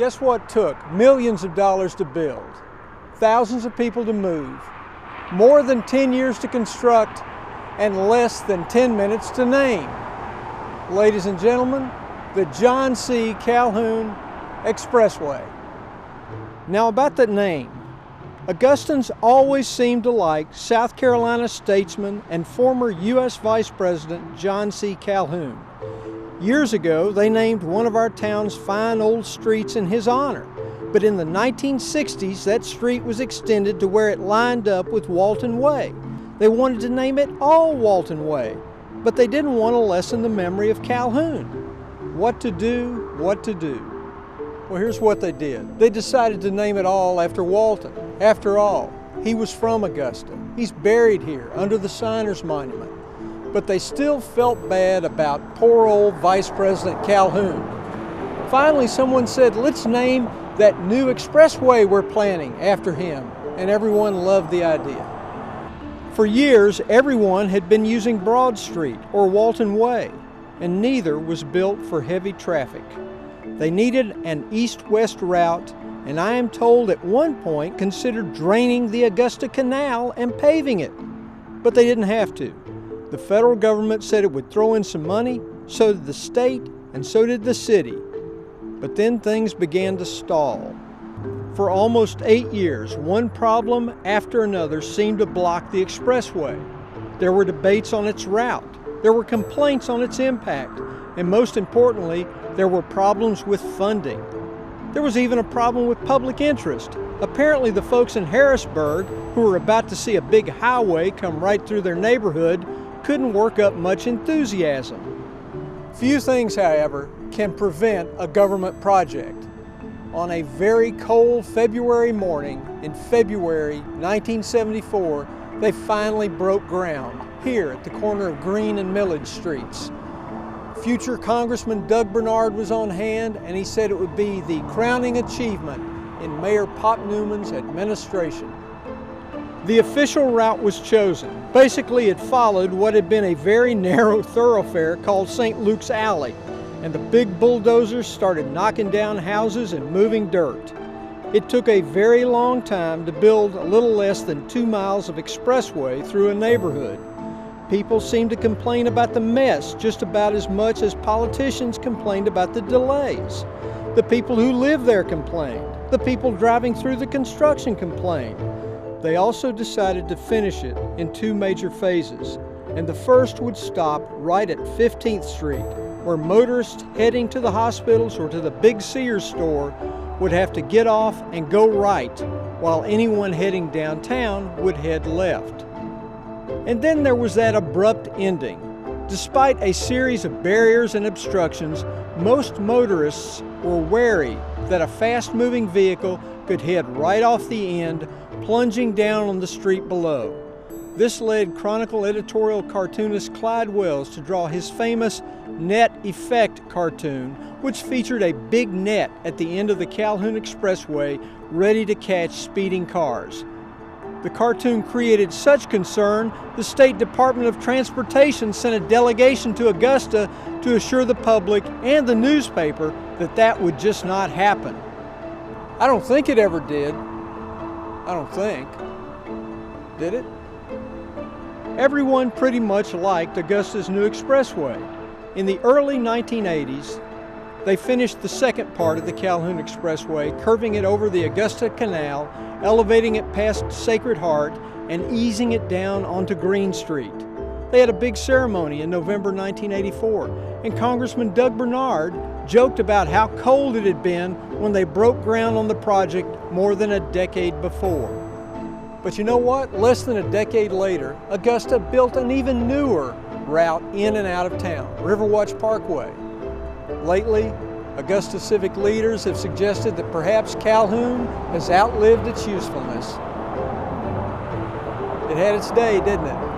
Guess what took millions of dollars to build, thousands of people to move, more than 10 years to construct, and less than 10 minutes to name? Ladies and gentlemen, the John C. Calhoun Expressway. Now about the name. Augustans always seemed to like South Carolina statesman and former U.S. Vice President John C. Calhoun. Years ago, they named one of our town's fine old streets in his honor. But in the 1960s, that street was extended to where it lined up with Walton Way. They wanted to name it all Walton Way, but they didn't want to lessen the memory of Calhoun. What to do, what to do? Well, here's what they did. They decided to name it all after Walton. After all, he was from Augusta. He's buried here under the Signers Monument. But they still felt bad about poor old Vice President Calhoun. Finally, someone said, let's name that new expressway we're planning after him, and everyone loved the idea. For years, everyone had been using Broad Street or Walton Way, and neither was built for heavy traffic. They needed an east-west route, and I am told at one point considered draining the Augusta Canal and paving it. But they didn't have to. The federal government said it would throw in some money, so did the state, and so did the city. But then things began to stall. For almost 8 years, one problem after another seemed to block the expressway. There were debates on its route. There were complaints on its impact. And most importantly, there were problems with funding. There was even a problem with public interest. Apparently the folks in Harrisburg, who were about to see a big highway come right through their neighborhood, couldn't work up much enthusiasm. Few things, however, can prevent a government project. On a very cold February morning in February 1974, they finally broke ground here at the corner of Green and Millage Streets. Future Congressman Doug Bernard was on hand, and he said it would be the crowning achievement in Mayor Pop Newman's administration. The official route was chosen. Basically, it followed what had been a very narrow thoroughfare called St. Luke's Alley, and the big bulldozers started knocking down houses and moving dirt. It took a very long time to build a little less than 2 miles of expressway through a neighborhood. People seemed to complain about the mess just about as much as politicians complained about the delays. The people who live there complained. The people driving through the construction complained. They also decided to finish it in 2 major phases, and the first would stop right at 15th Street, where motorists heading to the hospitals or to the big Sears store would have to get off and go right, while anyone heading downtown would head left. And then there was that abrupt ending. Despite a series of barriers and obstructions, most motorists were wary that a fast-moving vehicle could head right off the end, plunging down on the street below. This led Chronicle editorial cartoonist Clyde Wells to draw his famous Net Effect cartoon, which featured a big net at the end of the Calhoun Expressway ready to catch speeding cars. The cartoon created such concern, the State Department of Transportation sent a delegation to Augusta to assure the public and the newspaper that that would just not happen. I don't think it ever did. I don't think. Did it? Everyone pretty much liked Augusta's new expressway. In the early 1980s, they finished the second part of the Calhoun Expressway, curving it over the Augusta Canal, elevating it past Sacred Heart, and easing it down onto Green Street. They had a big ceremony in November 1984, and Congressman Doug Bernard joked about how cold it had been when they broke ground on the project more than a decade before. But you know what? Less than a decade later, Augusta built an even newer route in and out of town, Riverwatch Parkway. Lately, Augusta civic leaders have suggested that perhaps Calhoun has outlived its usefulness. It had its day, didn't it?